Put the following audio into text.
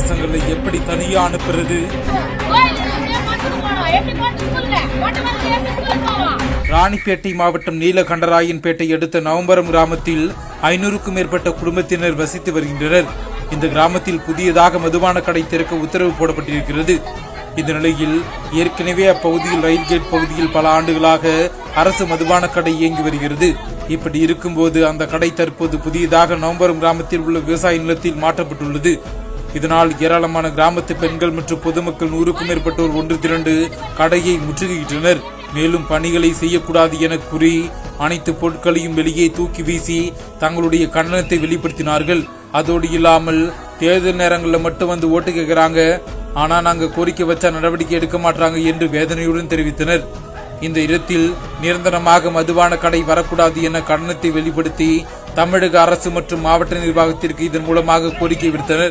பசங்களை எப்படி தனியா அனுப்புறது? ராணிப்பேட்டை மாவட்டம் நீலகண்டராயன்பேட்டை அடுத்த நவம்பரம் கிராமத்தில் 500க்கும் மேற்பட்ட குடும்பத்தினர் வசித்து வருகின்றனர். இந்த கிராமத்தில் புதியதாக மதுபான கடை திறக்க உத்தரவு போடப்பட்டிருக்கிறது. இந்த நிலையில் ஏற்கனவே அப்பகுதியில் ரயில்கேட் பகுதியில் பல ஆண்டுகளாக அரசு மதுபான கடை இயங்கி வருகிறது. இப்படி இருக்கும்போது அந்த கடை தற்போது புதியதாக நவம்பரம் கிராமத்தில் உள்ள விவசாய நிலத்தில் மாற்றப்பட்டுள்ளது. இதனால் ஏராளமான கிராமத்து பெண்கள் மற்றும் பொதுமக்கள் 100க்கும் மேற்பட்டோர் ஒன்று திரண்டு கடையை முற்றுகையிட்டனர். மேலும் பணிகளை செய்யக்கூடாது என கூறி அனைத்து பொருட்களையும் வெளியே தூக்கி வீசி தங்களுடைய கண்டனத்தை வெளிப்படுத்தினார்கள். அதோடு இல்லாமல் தேர்தல் நேரங்களில் மட்டும் வந்து ஓட்டு கேட்கிறாங்க, ஆனா நாங்க கோரிக்கை வச்சா நடவடிக்கை எடுக்க மாட்டாங்க என்று வேதனையுடன் தெரிவித்தனர். இந்த இடத்தில் நிரந்தரமாக மதுபான கடை வரக்கூடாது என கண்டனத்தை வெளிப்படுத்தி தமிழக அரசு மற்றும் மாவட்ட நிர்வாகத்திற்கு இதன் மூலமாக கோரிக்கை விடுத்தனர்.